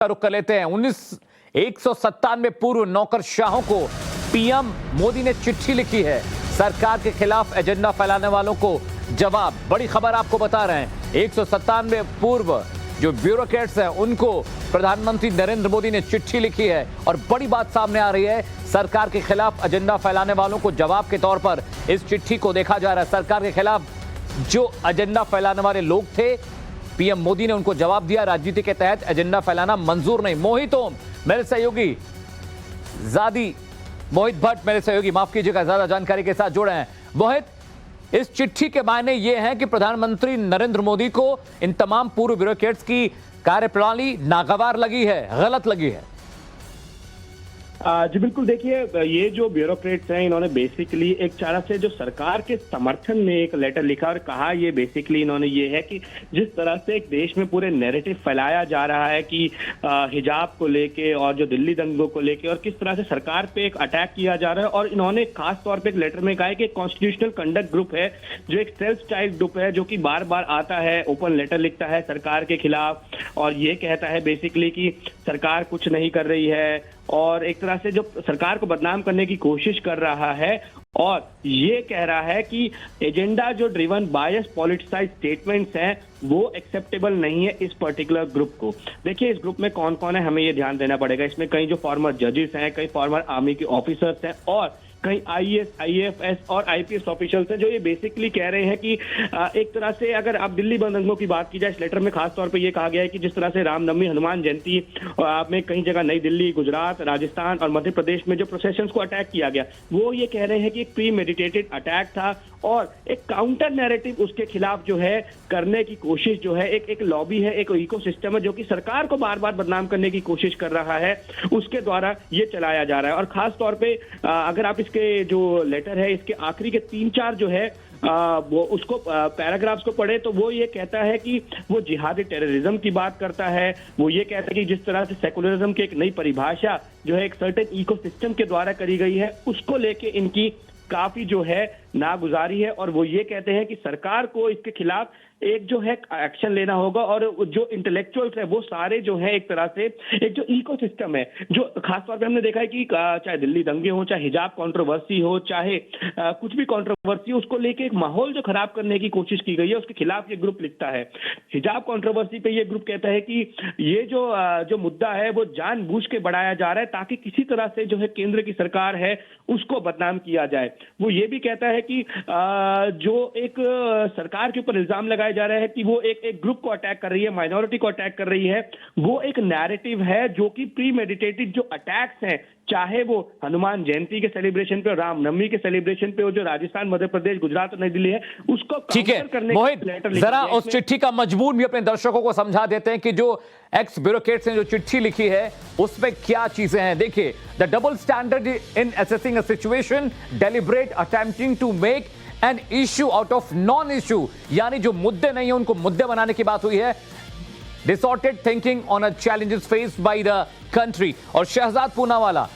रुख कर लेते हैं। 197 पूर्व नौकरशाहों को पीएम मोदी ने चिट्ठी लिखी है। सरकार के खिलाफ एजेंडा फैलाने वालों को जवाब। बड़ी खबर आपको बता रहे हैं, 197 पूर्व जो ब्यूरोक्रेट्स हैं उनको प्रधानमंत्री नरेंद्र मोदी ने चिट्ठी लिखी है और बड़ी बात सामने आ रही है। सरकार के खिलाफ एजेंडा फैलाने वालों को जवाब के तौर पर इस चिट्ठी को देखा जा रहा है। सरकार के खिलाफ जो एजेंडा फैलाने वाले लोग थे, पीएम मोदी ने उनको जवाब दिया, राजनीति के तहत एजेंडा फैलाना मंजूर नहीं। मोहित ओम मेरे सहयोगी, मोहित भट्ट मेरे सहयोगी, माफ कीजिएगा, ज्यादा जानकारी के साथ जुड़े हैं। मोहित, इस चिट्ठी के मायने ये हैं कि प्रधानमंत्री नरेंद्र मोदी को इन तमाम पूर्व ब्यूरोक्रेट्स की कार्यप्रणाली नागवार लगी है, गलत लगी है। जी बिल्कुल, देखिए ये जो ब्यूरोक्रेट्स हैं इन्होंने बेसिकली एक तरह से जो सरकार के समर्थन में एक लेटर लिखा और कहा, ये बेसिकली इन्होंने ये है कि जिस तरह से एक देश में पूरे नैरेटिव फैलाया जा रहा है कि हिजाब को लेके और जो दिल्ली दंगों को लेके और किस तरह से सरकार पे एक अटैक किया जा रहा है। और इन्होंने खास तौर पे एक लेटर में कहा है कि कॉन्स्टिट्यूशनल कंडक्ट ग्रुप है जो एक सेल्फ स्टाइल्ड ग्रुप है जो कि बार बार आता है, ओपन लेटर लिखता है सरकार के खिलाफ और ये कहता है बेसिकली कि सरकार कुछ नहीं कर रही है और एक तरह से जो सरकार को बदनाम करने की कोशिश कर रहा है और ये कह रहा है कि एजेंडा जो ड्रिवन बायस पॉलिटिसाइज्ड स्टेटमेंट्स हैं वो एक्सेप्टेबल नहीं है इस पर्टिकुलर ग्रुप को। देखिए इस ग्रुप में कौन कौन है हमें ये ध्यान देना पड़ेगा। इसमें कई जो फॉर्मर जजेस हैं, कई फॉर्मर आर्मी के ऑफिसर्स हैं और कई आईएएस, आईएफएस और आईपीएस ऑफिशियल्स हैं जो ये बेसिकली कह रहे हैं कि एक तरह से अगर आप दिल्ली दंगों की बात की जाए, इस लेटर में खास तौर पे ये कहा गया है कि जिस तरह से रामनवमी, हनुमान जयंती में कई जगह नई दिल्ली, गुजरात, राजस्थान और मध्य प्रदेश में जो प्रोसेशंस को अटैक किया गया, वो ये कह रहे हैं कि एक प्री मेडिटेटेड अटैक था और एक काउंटर नैरेटिव उसके खिलाफ जो है करने की कोशिश जो है, एक लॉबी है, एक इकोसिस्टम है जो कि सरकार को बार बार बदनाम करने की कोशिश कर रहा है, उसके द्वारा ये चलाया जा रहा है। और खास तौर पे अगर आप इसके जो लेटर है इसके आखिरी के 3-4 जो है वो उसको पैराग्राफ्स को पढ़े तो वो ये कहता है कि वो जिहादी टेररिज्म की बात करता है। वो ये कहता है कि जिस तरह से सेकुलरिज्म की एक नई परिभाषा जो है एक सर्टेन इकोसिस्टम के द्वारा करी गई है उसको लेके इनकी काफी जो है नागुजारी है और वो ये कहते हैं कि सरकार को इसके खिलाफ एक जो है एक्शन लेना होगा और जो इंटेलेक्चुअल्स है वो सारे जो है एक तरह से एक जो इकोसिस्टम है जो खासतौर पे हमने देखा है कि चाहे दिल्ली दंगे हो, चाहे हिजाब कंट्रोवर्सी हो, चाहे कुछ भी कंट्रोवर्सी, उसको लेके एक माहौल जो खराब करने की कोशिश की गई है उसके खिलाफ ये ग्रुप लिखता है। हिजाब कंट्रोवर्सी पे ये ग्रुप कहता है कि ये जो मुद्दा है वो जानबूझ के बढ़ाया जा रहा है ताकि किसी तरह से जो है केंद्र की सरकार है उसको बदनाम किया जाए। वो ये भी कहता है कि जो एक सरकार के ऊपर इल्जाम लगाया जा रहा है कि वो एक ग्रुप को अटैक कर रही है, माइनॉरिटी को अटैक कर रही है, वो एक नैरेटिव है जो कि प्री मेडिटेटेड जो अटैक्स हैं, चाहे वो हनुमान जयंती के सेलिब्रेशन पे, रामनवमी के सेलिब्रेशन पे, वो जो राजस्थान, मध्य प्रदेश, गुजरात और नई दिल्ली है उसको काउंटर करने मोहित, जरा उस चिट्ठी का मजमून भी अपने दर्शकों को समझा देते हैं कि जो एक्स ब्यूरोक्रेट्स ने जो चिट्ठी लिखी है उसमें क्या चीजें हैं। देखिए, the double standard in assessing a situation, deliberate attempting to make an issue out of non issue, यानी जो मुद्दे नहीं है उनको मुद्दे बनाने की बात हुई है। Disordered thinking on a challenges faced by the country. और शहजाद पूनावाला,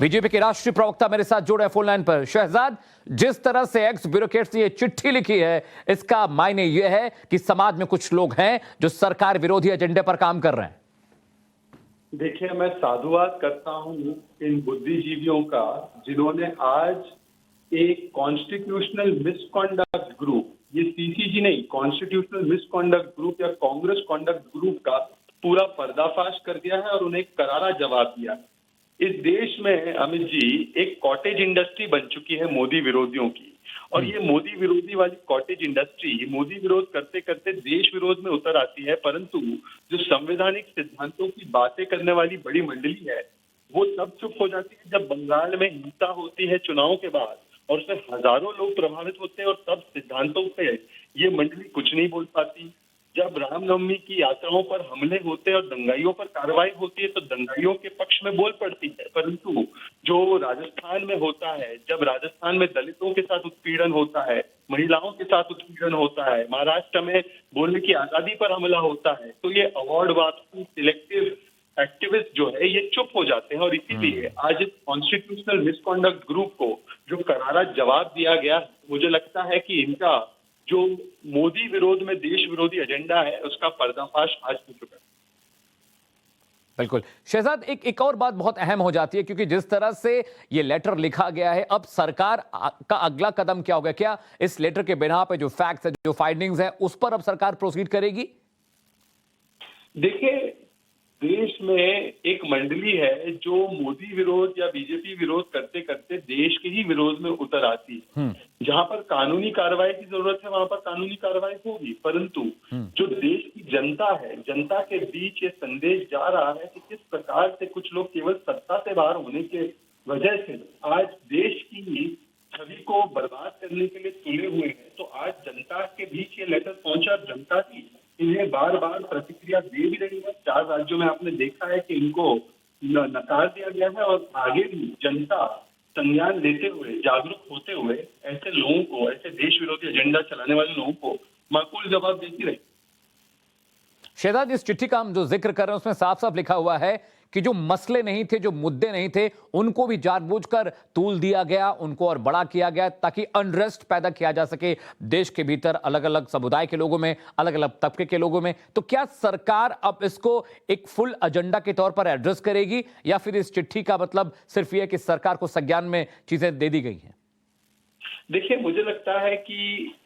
बीजेपी के राष्ट्रीय प्रवक्ता, मेरे साथ जुड़े हैं फोन लाइन पर। शहजाद, जिस तरह से एक्स ब्यूरोक्रेट्स ने ये चिट्ठी लिखी है इसका मायने यह है कि समाज में कुछ लोग हैं जो सरकार विरोधी एजेंडे पर काम कर रहे हैं। देखिए, मैं साधुवाद करता हूं इन बुद्धिजीवियों का जिन्होंने आज एक कॉन्स्टिट्यूशनल मिसकॉन्डक्ट ग्रुप, ये सीसीजी नहीं, कॉन्स्टिट्यूशनल मिसकॉन्डक्ट ग्रुप या कांग्रेस कॉन्डक्ट ग्रुप का पूरा पर्दाफाश कर दिया है और उन्हें करारा जवाब दिया। इस देश में अमित जी एक कॉटेज इंडस्ट्री बन चुकी है मोदी विरोधियों की और ये मोदी विरोधी वाली कॉटेज इंडस्ट्री मोदी विरोध करते करते देश विरोध में उतर आती है, परंतु जो संवैधानिक सिद्धांतों की बातें करने वाली बड़ी मंडली है वो सब चुप हो जाती है। जब बंगाल में हिंसा होती है चुनाव के बाद और उससे हजारों लोग प्रभावित होते हैं और तब सिद्धांतों पे ये मंडली कुछ नहीं बोल पाती। जब रामनवमी की यात्राओं पर हमले होते हैं और दंगाइयों पर कार्रवाई होती है तो दंगाइयों के पक्ष में बोल पड़ती है, परंतु जो राजस्थान में होता है, जब राजस्थान में दलितों के साथ उत्पीड़न होता है, महिलाओं के साथ उत्पीड़न होता है, महाराष्ट्र में बोलने की आजादी पर हमला होता है, तो ये अवार्ड वापसी सिलेक्टिव एक्टिविस्ट जो है ये चुप हो जाते हैं। और इसीलिए आज इस कॉन्स्टिट्यूशनल मिसकॉन्डक्ट ग्रुप को जो करारा जवाब दिया गया, मुझे लगता है कि इनका जो मोदी विरोध में देश विरोधी एजेंडा है उसका पर्दाफाश आज हो चुका है। बिल्कुल शहजाद, एक और बात बहुत अहम हो जाती है, क्योंकि जिस तरह से ये लेटर लिखा गया है, अब सरकार का अगला कदम क्या होगा? क्या इस लेटर के बिना पे जो फैक्ट्स है, जो फाइंडिंग्स है, उस पर अब सरकार प्रोसीड करेगी? देखिए, देश में एक मंडली है जो मोदी विरोध या बीजेपी विरोध करते करते देश के ही विरोध में उतर आती है। जहां पर कानूनी कार्रवाई की जरूरत है वहां पर कानूनी कार्रवाई होगी, परंतु जो देश की जनता है, जनता के बीच ये संदेश जा रहा है कि किस प्रकार से कुछ लोग केवल सत्ता से बाहर होने के वजह से आज देश की छवि को बर्बाद करने के लिए तुले हुए हैं। तो आज जनता के बीच ये लेटर पहुंचा, जनता की इन्हें बार बार प्रतिक्रिया दे भी रही है। 4 राज्यों में आपने देखा है कि इनको नकार दिया गया है और आगे भी जनता संज्ञान लेते हुए, जागरूक होते हुए ऐसे लोगों को, ऐसे देश विरोधी एजेंडा चलाने वाले लोगों को माकूल जवाब देती रही। शहजाद, इस चिट्ठी का हम जो जिक्र कर रहे हैं उसमें साफ साफ लिखा हुआ है कि जो मसले नहीं थे, जो मुद्दे नहीं थे, उनको भी जानबूझकर तूल दिया गया, उनको और बड़ा किया गया ताकि अनरेस्ट पैदा किया जा सके देश के भीतर, अलग अलग समुदाय के लोगों में, अलग अलग तबके के लोगों में। तो क्या सरकार अब इसको एक फुल एजेंडा के तौर पर एड्रेस करेगी, या फिर इस चिट्ठी का मतलब सिर्फ यह कि सरकार को संज्ञान में चीजें दे दी गई हैं? देखिए, मुझे लगता है कि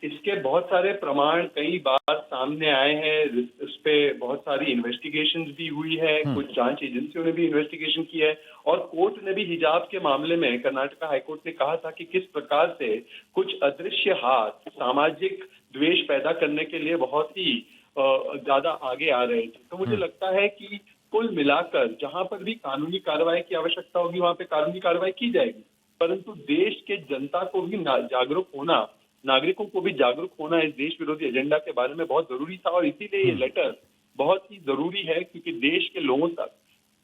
इसके बहुत सारे प्रमाण कई बार सामने आए हैं। इस पे बहुत सारी इन्वेस्टिगेशंस भी हुई है, कुछ जांच एजेंसियों ने भी इन्वेस्टिगेशन की है और कोर्ट ने भी हिजाब के मामले में कर्नाटका हाईकोर्ट ने कहा था कि किस प्रकार से कुछ अदृश्य हाथ सामाजिक द्वेष पैदा करने के लिए बहुत ही ज्यादा आगे आ रहे थे। तो मुझे लगता है कि कुल मिलाकर जहां पर भी कानूनी कार्रवाई की आवश्यकता होगी वहां पे कानूनी कार्रवाई की जाएगी, परंतु देश के जनता को भी जागरूक होना, नागरिकों को भी जागरूक होना इस देश विरोधी एजेंडा के बारे में बहुत जरूरी था और इसीलिए ये लेटर बहुत ही जरूरी है, क्योंकि देश के लोगों तक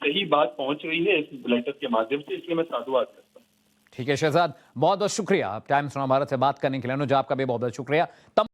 सही बात पहुंच रही है इस लेटर के माध्यम से। इसलिए मैं साधुवाद करता हूं। ठीक है शहजाद, बहुत बहुत शुक्रिया टाइम्स नाउ भारत से बात करने के लिए। अनुज, आपका भी बहुत बहुत शुक्रिया।